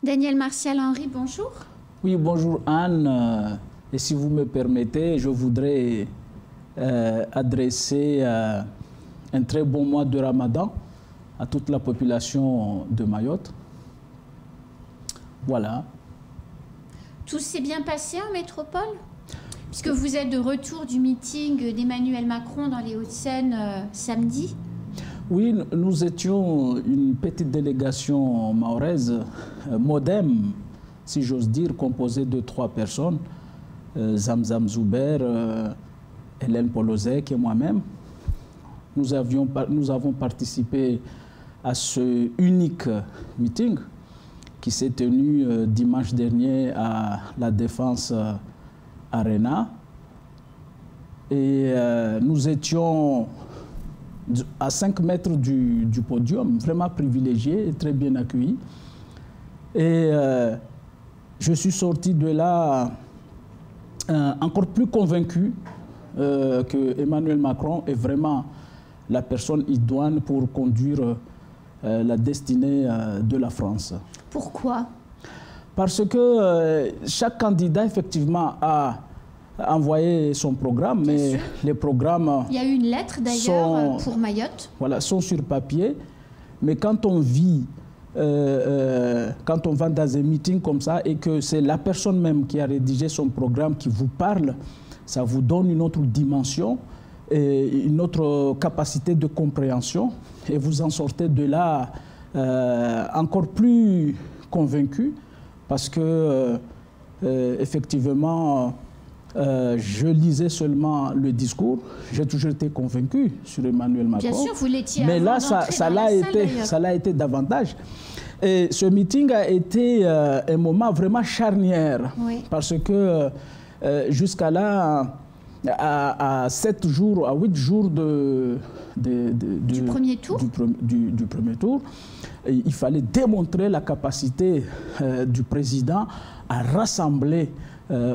Daniel Martial-Henry, bonjour. Oui, bonjour Anne. Et si vous me permettez, je voudrais adresser un très bon mois de Ramadan à toute la population de Mayotte. Voilà. Tout s'est bien passé en métropole? Puisque vous êtes de retour du meeting d'Emmanuel Macron dans les Hauts-de-Seine samedi. Oui, nous étions une petite délégation mahoraise, modem, si j'ose dire, composée de 3 personnes, Zamzam Zouber, Hélène Polozek et moi-même. Nous avons participé à ce unique meeting qui s'est tenu dimanche dernier à la Défense Arena. Et nous étions à 5 mètres du podium, vraiment privilégiés et très bien accueillis. Et je suis sorti de là encore plus convaincu que Emmanuel Macron est vraiment la personne idoine pour conduire la destinée de la France. Pourquoi? Parce que chaque candidat, effectivement, a envoyé son programme, mais les programmes... Il y a eu une lettre, d'ailleurs, pour Mayotte. Voilà, sont sur papier. Mais quand on vit, quand on va dans un meeting comme ça et que c'est la personne même qui a rédigé son programme qui vous parle, ça vous donne une autre dimension et une autre capacité de compréhension. Et vous en sortez de là encore plus convaincu parce que, effectivement, je lisais seulement le discours. J'ai toujours été convaincu sur Emmanuel Macron. Bien sûr, vous l'étiez. Mais là, ça l'a été davantage. Et ce meeting a été un moment vraiment charnière. Oui. Parce que jusqu'à là, à 7 jours, à 8 jours du premier tour, du premier tour, il fallait démontrer la capacité du président à rassembler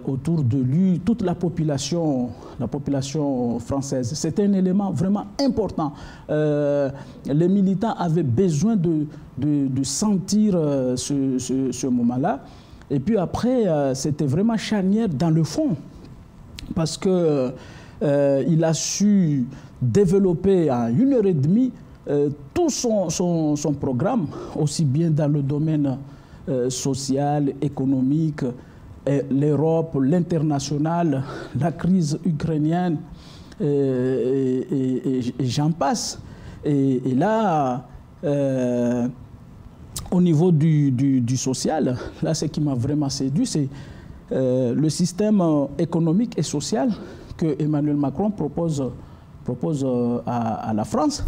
autour de lui toute la population française. C'était un élément vraiment important. Les militants avaient besoin de sentir ce moment-là. Et puis après, c'était vraiment charnière dans le fond, parce que il a su développer en 1h30 tout son programme, aussi bien dans le domaine social, économique, l'Europe, l'international, la crise ukrainienne, et j'en passe. Et là, au niveau du social, là, ce qui m'a vraiment séduit, c'est le système économique et social que Emmanuel Macron propose à la France.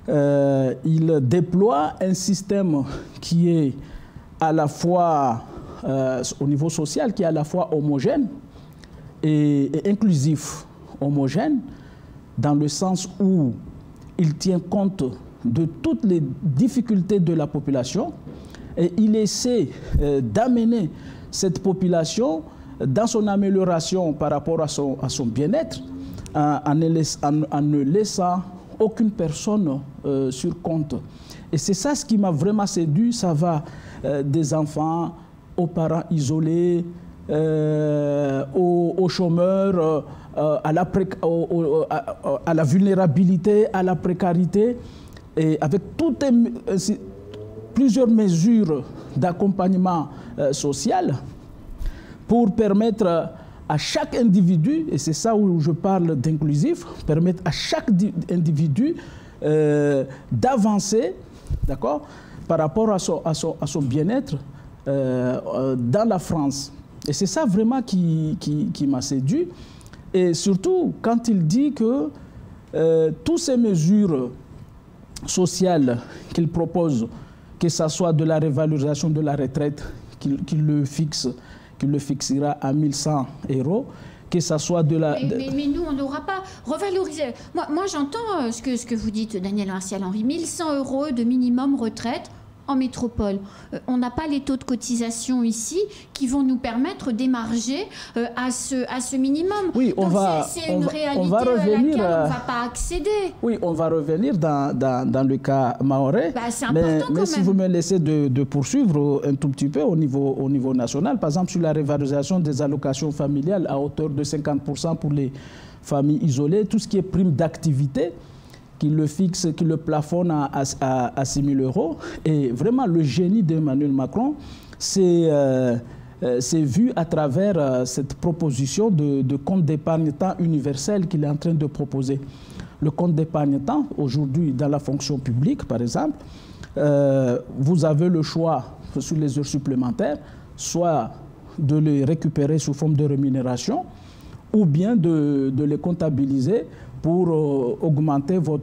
Il déploie un système qui est à la fois au niveau social, qui est à la fois homogène et inclusif. Homogène dans le sens où il tient compte de toutes les difficultés de la population et il essaie d'amener cette population dans son amélioration par rapport à son bien-être en ne laissant aucune personne sur compte. Et c'est ça ce qui m'a vraiment séduit. Ça va des enfants aux parents isolés, aux chômeurs, à la vulnérabilité, à la précarité, et avec plusieurs mesures d'accompagnement social pour permettre à chaque individu, et c'est ça où je parle d'inclusif, permettre à chaque individu d'avancer, d'accord, par rapport à son bien-être dans la France. Et c'est ça vraiment qui m'a séduit. Et surtout, quand il dit que toutes ces mesures sociales qu'il propose, que ce soit de la révalorisation de la retraite, qu'il le fixera à 1 100 €, que ce soit de la... Mais nous, on n'aura pas revalorisé. Moi j'entends ce que vous dites, Daniel Martial-Henry. 1 100 € de minimum retraite, en métropole. On n'a pas les taux de cotisation ici qui vont nous permettre d'émarger à ce minimum. Oui, c'est une réalité à laquelle on ne va pas accéder. Oui, on va revenir dans le cas mahorais. Bah, c'est important mais si vous me laissez de poursuivre un tout petit peu au niveau national, par exemple sur la révalorisation des allocations familiales à hauteur de 50% pour les familles isolées, tout ce qui est prime d'activité, qui le fixe, qui le plafonne à 6 000 €. Et vraiment, le génie d'Emmanuel Macron, c'est vu à travers cette proposition de compte d'épargne-temps universel qu'il est en train de proposer. Le compte d'épargne-temps, aujourd'hui, dans la fonction publique, par exemple, vous avez le choix sur les heures supplémentaires, soit de les récupérer sous forme de rémunération, ou bien de les comptabiliser pour augmenter vos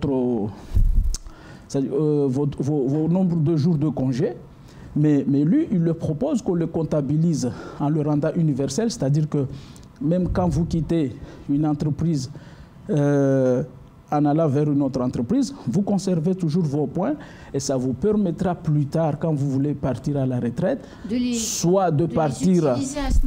nombres de jours de congé. Mais lui, il le propose qu'on le comptabilise en le rendant universel, c'est-à-dire que même quand vous quittez une entreprise en allant vers une autre entreprise, vous conservez toujours vos points et ça vous permettra plus tard, quand vous voulez partir à la retraite, soit de partir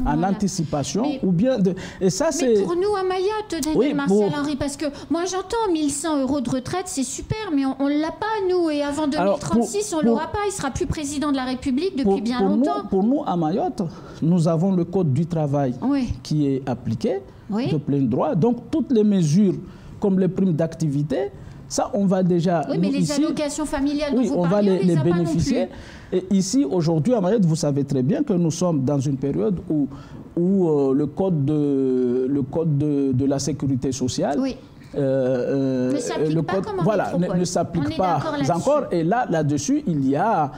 en anticipation, ou bien de... Et ça, mais pour nous à Mayotte, Daniel Martial-Henri, parce que moi j'entends 1 100 € de retraite, c'est super, mais on ne l'a pas nous, et avant 2036, on ne l'aura pas, il ne sera plus président de la République depuis bien longtemps. Pour nous à Mayotte, nous avons le Code du travail qui est appliqué de plein droit, donc toutes les mesures comme les primes d'activité, ça, on va déjà... Oui, mais les allocations familiales dont vous on parlez, va les bénéficier. Et ici, aujourd'hui, à Mayotte, vous savez très bien que nous sommes dans une période où le code de la sécurité sociale... ne s'applique pas comme en métropole. Ne s'applique pas encore. Et là-dessus, il y a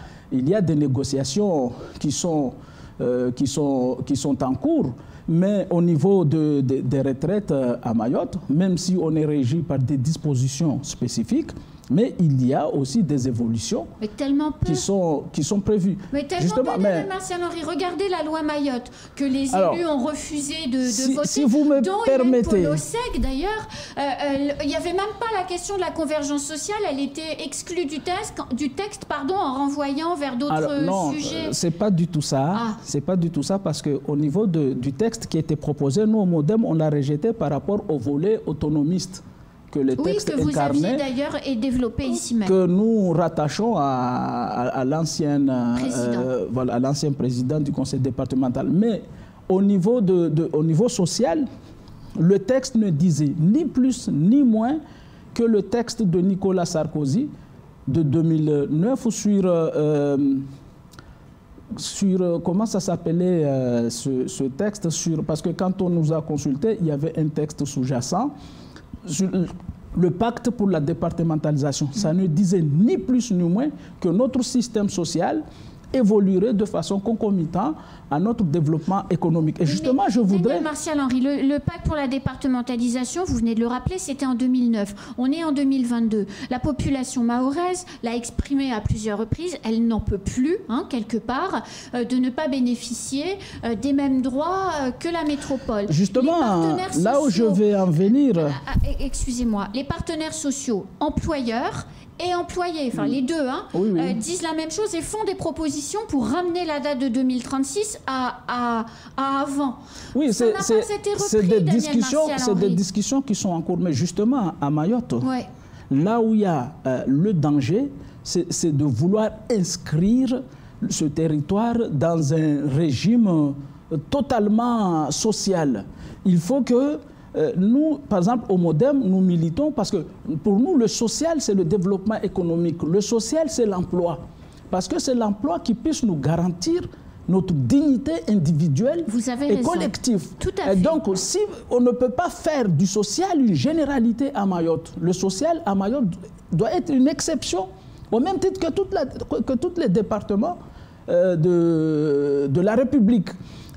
des négociations qui sont en cours. Mais au niveau des retraites à Mayotte, même si on est régi par des dispositions spécifiques, mais il y a aussi des évolutions qui sont prévues. Mais tellement peu, Martial-Henri, regardez la loi Mayotte, que les élus ont refusé de voter, si vous me permettez... Hélène Polo-Sec, d'ailleurs, il n'y avait même pas la question de la convergence sociale, elle était exclue du texte en renvoyant vers d'autres sujets. C'est pas du tout ça. C'est pas du tout ça, parce qu'au niveau du texte qui était proposé, nous, au MODEM, on l'a rejeté par rapport au volet autonomiste. Que les textes que vous aviez d'ailleurs et développé ici même. Que nous rattachons à l'ancien président du conseil départemental. Mais au niveau social, le texte ne disait ni plus ni moins que le texte de Nicolas Sarkozy de 2009 sur comment ça s'appelait ce texte, parce que quand on nous a consulté, il y avait un texte sous-jacent sur le pacte pour la départementalisation. Ça ne disait ni plus ni moins que notre système social évoluerait de façon concomitante à notre développement économique. Et justement, je voudrais... Martial-Henri, le pacte pour la départementalisation, vous venez de le rappeler, c'était en 2009. On est en 2022. La population mahoraise l'a exprimé à plusieurs reprises. Elle n'en peut plus, quelque part, de ne pas bénéficier des mêmes droits que la métropole. Justement, là où je vais en venir... Excusez-moi. Les partenaires sociaux, employeurs et employés, enfin les deux, disent la même chose et font des propositions pour ramener la date de 2036 à avant. Oui, c'est des discussions qui sont en cours. Mais justement, à Mayotte, là où il y a le danger, c'est de vouloir inscrire ce territoire dans un régime totalement social. Il faut que nous, par exemple, au MODEM, nous militons parce que pour nous, le social, c'est le développement économique. Le social, c'est l'emploi. Parce que c'est l'emploi qui puisse nous garantir notre dignité individuelle et collective. Tout à fait. Donc, si on ne peut pas faire du social une généralité à Mayotte, le social à Mayotte doit être une exception, au même titre que tous les départements de la République.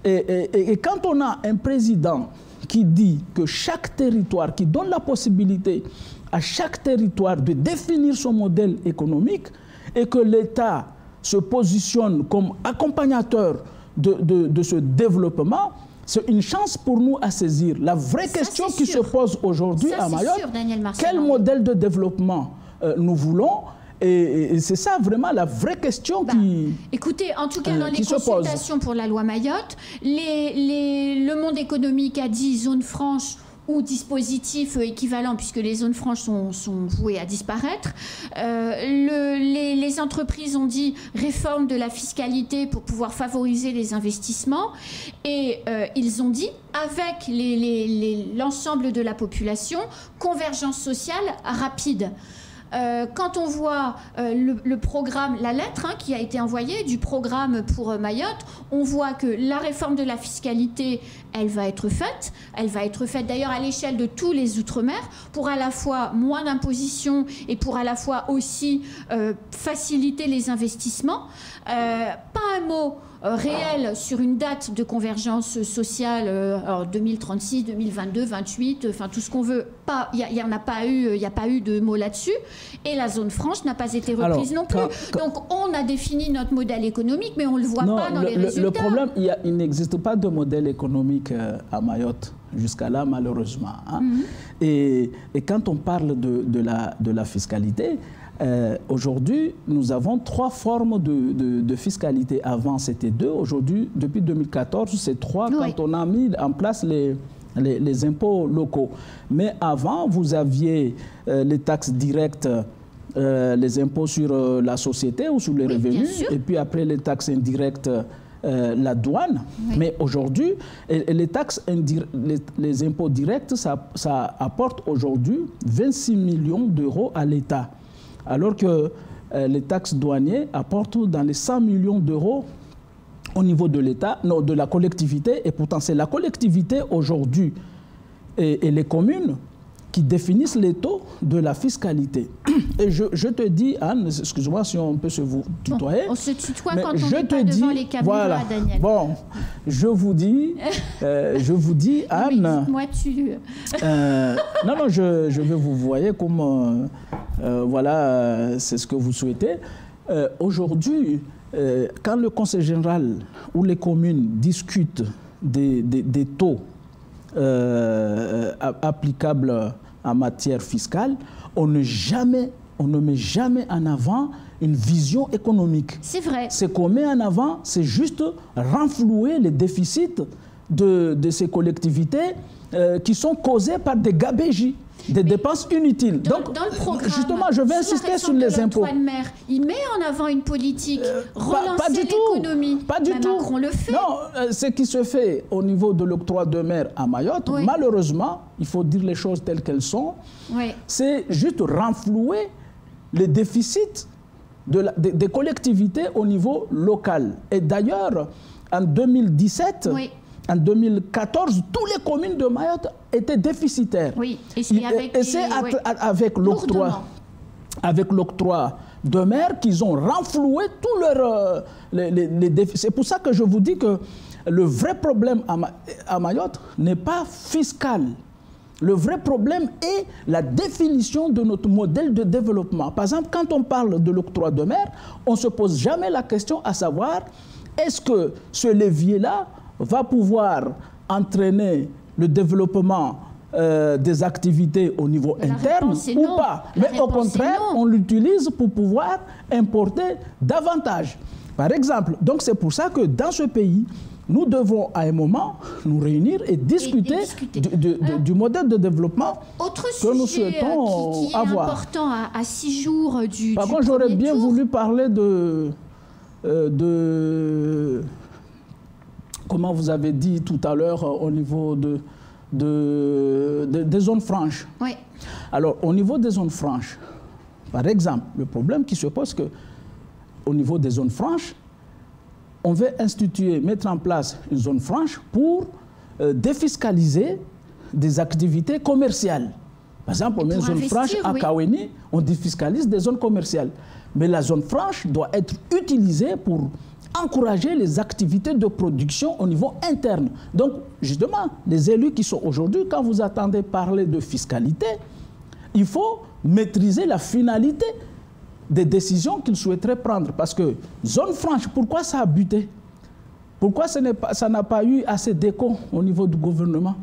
Et quand on a un président qui dit que chaque territoire, qui donne la possibilité à chaque territoire de définir son modèle économique et que l'État se positionne comme accompagnateur de ce développement, c'est une chance pour nous à saisir. La vraie question qui se pose aujourd'hui à Mayotte, quel modèle de développement nous voulons? Et c'est ça vraiment la vraie question qui... Écoutez, en tout cas, dans les consultations pour la loi Mayotte, le monde économique a dit zone franche ou dispositifs équivalents, puisque les zones franches sont vouées à disparaître. Les entreprises ont dit réforme de la fiscalité pour pouvoir favoriser les investissements. Et ils ont dit, avec l'ensemble de la population, convergence sociale rapide. Quand on voit le programme, la lettre qui a été envoyée du programme pour Mayotte, on voit que la réforme de la fiscalité, elle va être faite. Elle va être faite d'ailleurs à l'échelle de tous les Outre-mer pour à la fois moins d'imposition et pour à la fois aussi faciliter les investissements. Pas un mot réel sur une date de convergence sociale, 2036, 2022, 28, enfin tout ce qu'on veut. Il n'y a pas eu de mot là-dessus. Et la zone franche n'a pas été reprise non plus. Donc on a défini notre modèle économique, mais on ne le voit pas dans les résultats. Le problème, il n'existe pas de modèle économique à Mayotte jusqu'à là, malheureusement. Et quand on parle de la fiscalité, aujourd'hui, nous avons 3 formes de fiscalité. Avant, c'était 2. Aujourd'hui, depuis 2014, c'est 3 quand on a mis en place les impôts locaux. Mais avant, vous aviez les taxes directes, les impôts sur la société ou sur les revenus, et puis après les taxes indirectes, la douane. Mais aujourd'hui, les taxes les impôts directs, ça apporte aujourd'hui 26 millions d'euros à l'État. Alors que les taxes douanières apportent dans les 100 millions d'euros au niveau de l'État, non, de la collectivité. Et pourtant, c'est la collectivité aujourd'hui et les communes qui définissent les taux de la fiscalité. Et je te dis, Anne, excuse-moi si on peut se vous tutoyer. On se tutoie quand on n'est pas devant les caméras, Daniel. Bon, je vous dis, Anne... Moi, tu... non, je vais vous voyer comme... voilà, c'est ce que vous souhaitez. Aujourd'hui, quand le Conseil général ou les communes discutent des taux applicables en matière fiscale, on ne met jamais en avant une vision économique. C'est vrai. Ce qu'on met en avant, c'est juste renflouer les déficits de ces collectivités qui sont causés par des gabégies, des dépenses inutiles. Donc, dans le programme, justement, je vais insister sur les impôts. Il met en avant une politique, relancer l'économie. Pas du tout. Macron le fait. Non, ce qui se fait au niveau de l'octroi de mer à Mayotte, malheureusement, il faut dire les choses telles qu'elles sont, c'est juste renflouer les déficits des collectivités au niveau local. Et d'ailleurs, en 2017... En 2014, toutes les communes de Mayotte étaient déficitaires. Oui, et c'est avec l'octroi de mer qu'ils ont renfloué tous leurs les déficits. C'est pour ça que je vous dis que le vrai problème à Mayotte n'est pas fiscal. Le vrai problème est la définition de notre modèle de développement. Par exemple, quand on parle de l'octroi de mer, on ne se pose jamais la question à savoir est-ce que ce levier-là va pouvoir entraîner le développement des activités au niveau interne ou pas. Mais au contraire, on l'utilise pour pouvoir importer davantage. Par exemple, donc c'est pour ça que dans ce pays, nous devons à un moment nous réunir et discuter, du modèle de développement que nous souhaitons qui est avoir. Important à 6 jours du Par contre, j'aurais bien voulu parler de comment vous avez dit tout à l'heure au niveau des zones franches. Oui. Alors, au niveau des zones franches, par exemple, le problème qui se pose, que au niveau des zones franches, on veut mettre en place une zone franche pour défiscaliser des activités commerciales. Par exemple, on met une zone franche à Kaweni, on défiscalise des zones commerciales. Mais la zone franche doit être utilisée pour encourager les activités de production au niveau interne. Donc, justement, les élus qui sont aujourd'hui, quand vous attendez parler de fiscalité, il faut maîtriser la finalité des décisions qu'ils souhaiteraient prendre. Parce que zone franche, pourquoi ça a buté? Pourquoi ça n'a pas eu assez d'écho au niveau du gouvernement?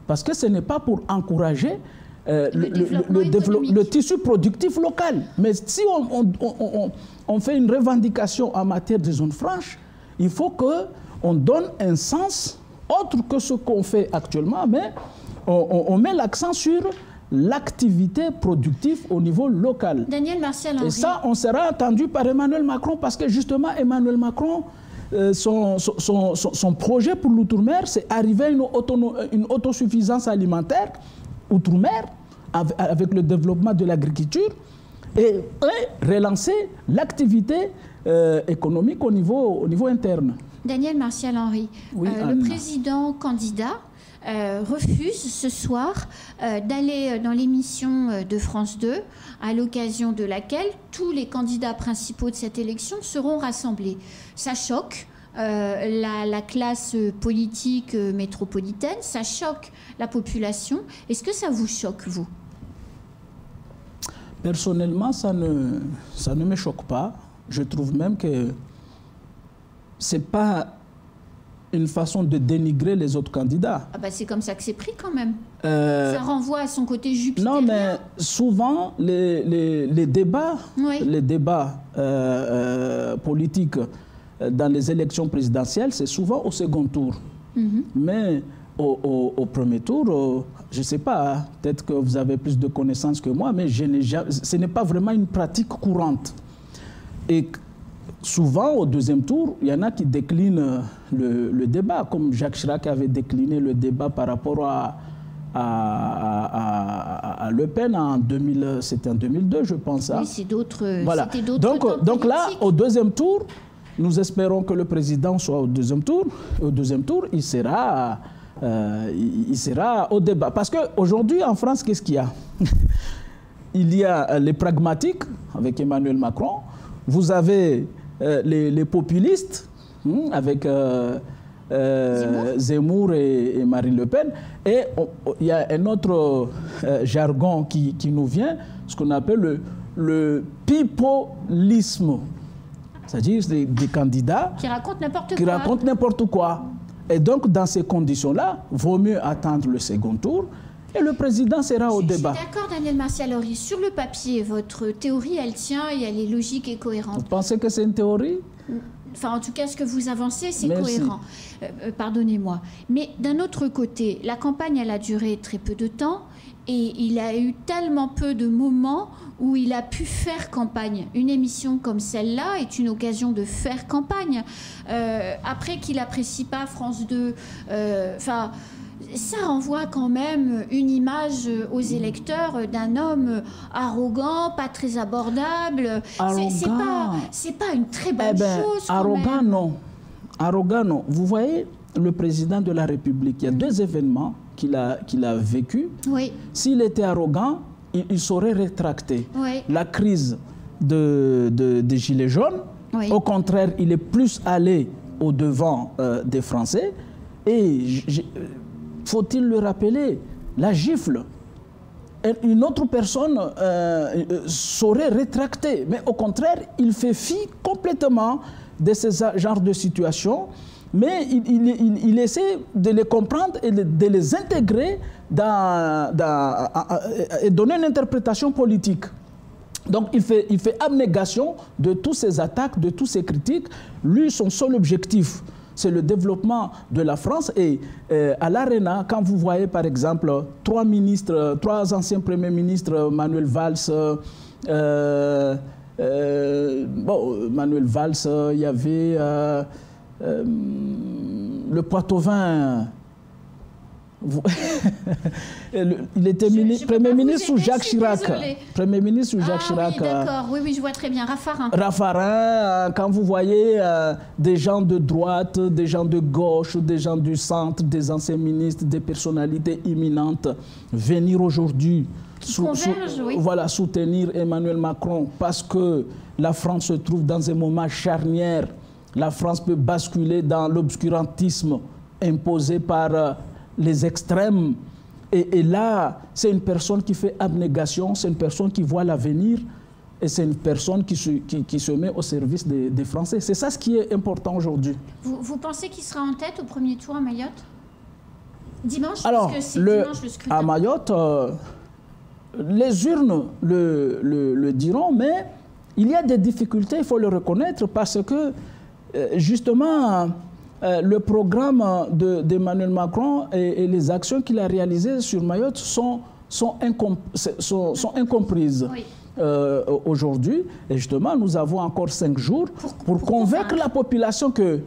Parce que ce n'est pas pour encourager le tissu productif local. Mais si on fait une revendication en matière de zone franche, il faut qu'on donne un sens autre que ce qu'on fait actuellement, mais on met l'accent sur l'activité productive au niveau local. Daniel Martial-Henry. Et ça, on sera entendu par Emmanuel Macron parce que justement, Emmanuel Macron, son projet pour l'outre-mer, c'est arriver à une autosuffisance alimentaire outre-mer avec le développement de l'agriculture et relancer l'activité économique au niveau interne. Daniel Martial-Henry, oui, le président candidat refuse ce soir d'aller dans l'émission de France 2, à l'occasion de laquelle tous les candidats principaux de cette élection seront rassemblés. Ça choque la classe politique métropolitaine, ça choque la population. Est-ce que ça vous choque, vous? Personnellement, ça ne me choque pas. Je trouve même que ce n'est pas une façon de dénigrer les autres candidats. Ah bah c'est comme ça que c'est pris quand même. Ça renvoie à son côté jupitérien. Non, mais souvent, les débats, oui. les débats politiques dans les élections présidentielles, c'est souvent au second tour. Mm-hmm. Mais au premier tour, je ne sais pas, peut-être que vous avez plus de connaissances que moi, mais ce n'est pas vraiment une pratique courante. Et souvent, au deuxième tour, il y en a qui déclinent le débat, comme Jacques Chirac avait décliné le débat par rapport à Le Pen c'était en 2002, je pense. Oui, c'est d'autres. Voilà. Donc là, au deuxième tour, nous espérons que le président soit au deuxième tour. Au deuxième tour, il sera au débat. Parce qu'aujourd'hui, en France, qu'est-ce qu'il y a? Il y a les pragmatiques, avec Emmanuel Macron. Vous avez les populistes, avec Zemmour et Marine Le Pen. Et il y a un autre jargon qui nous vient, ce qu'on appelle le pipolisme. C'est-à-dire des candidats qui racontent n'importe quoi. Et donc, dans ces conditions-là, il vaut mieux attendre le second tour et le président sera au débat. Je suis d'accord, Daniel Martial-Henry. Sur le papier, votre théorie, elle tient et elle est logique et cohérente. Vous pensez que c'est une théorie? Enfin, en tout cas, ce que vous avancez, c'est Merci. cohérent. Pardonnez-moi. Mais d'un autre côté, la campagne, elle a duré très peu de temps et il a eu tellement peu de moments où il a pu faire campagne. Une émission comme celle-là est une occasion de faire campagne. Après qu'il n'apprécie pas France 2, ça renvoie quand même une image aux électeurs d'un homme arrogant, pas très abordable. C'est pas une très bonne chose. Arrogant, non. Arrogant, non. Vous voyez, le président de la République, il y a deux événements qu'il a vécu. Oui. S'il était arrogant, il saurait rétracter. Oui. La crise des Gilets jaunes, oui. Au contraire, il est plus allé au-devant des Français. Et faut-il le rappeler, la gifle, une autre personne saurait rétracter. Mais au contraire, il fait fi complètement de ce genre de situation. Mais il essaie de les comprendre et de les intégrer et donner une interprétation politique. Donc il fait abnégation de toutes ces attaques, de toutes ces critiques. Lui, son seul objectif, c'est le développement de la France. Et à l'Arena, quand vous voyez par exemple trois anciens premiers ministres, Manuel Valls, Manuel Valls, il y avait le Poitevin. Il était Premier ministre sous Jacques Chirac. Premier ministre sous Jacques Chirac. Oui, d'accord. Oui, je vois très bien. Raffarin. Raffarin, quand vous voyez des gens de droite, des gens de gauche, des gens du centre, des anciens ministres, des personnalités imminentes venir aujourd'hui soutenir Emmanuel Macron parce que la France se trouve dans un moment charnière. La France peut basculer dans l'obscurantisme imposé par les extrêmes. Et là, c'est une personne qui fait abnégation, c'est une personne qui voit l'avenir et c'est une personne qui se met au service des Français. C'est ça ce qui est important aujourd'hui. Vous pensez qu'il sera en tête au premier tour à Mayotte? Dimanche? Alors, parce que c'est dimanche le scrutin. à Mayotte, les urnes le diront, mais il y a des difficultés, il faut le reconnaître, parce que justement, le programme d'Emmanuel Macron et les actions qu'il a réalisées sur Mayotte sont incomprises. Oui. Aujourd'hui. Et justement, nous avons encore 5 jours pour convaincre la population que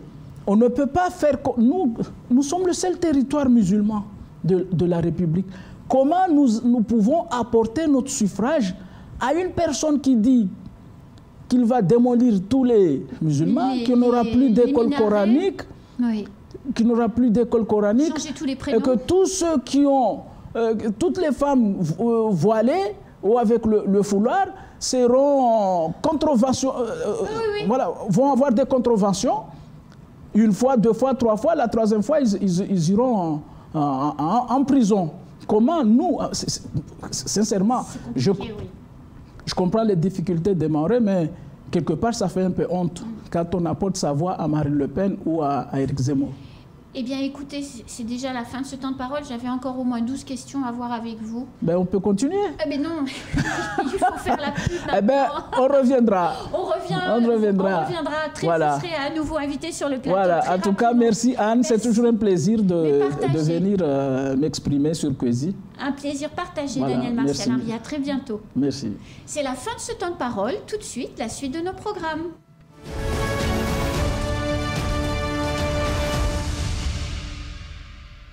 on ne peut pas faire... Nous sommes le seul territoire musulman de la République. Comment nous pouvons apporter notre suffrage à une personne qui dit qu'il va démolir tous les musulmans, qu'il n'aura plus d'école coranique, oui. Qu'il n'aura plus d'école coranique, et que tous ceux qui ont... toutes les femmes voilées ou avec le foulard seront voilà, vont avoir des contraventions. Une fois, 2 fois, 3 fois, la 3e fois, ils iront en prison. Comment nous, sincèrement, je comprends les difficultés des Mahorais, mais quelque part, ça fait un peu honte quand on apporte sa voix à Marine Le Pen ou à Éric Zemmour. Eh bien, écoutez, c'est déjà la fin de ce temps de parole. J'avais encore au moins 12 questions à voir avec vous. Ben, on peut continuer. Mais non, il faut faire la pub maintenant. Eh bien, on reviendra. On reviendra très voilà. Vous serez à nouveau invité sur le plateau. Voilà, en tout cas, merci Anne. C'est toujours un plaisir de venir m'exprimer sur Kwezi. Un plaisir partagé, voilà, Daniel Martial-Henry. À très bientôt. Merci. C'est la fin de ce temps de parole. Tout de suite, la suite de nos programmes.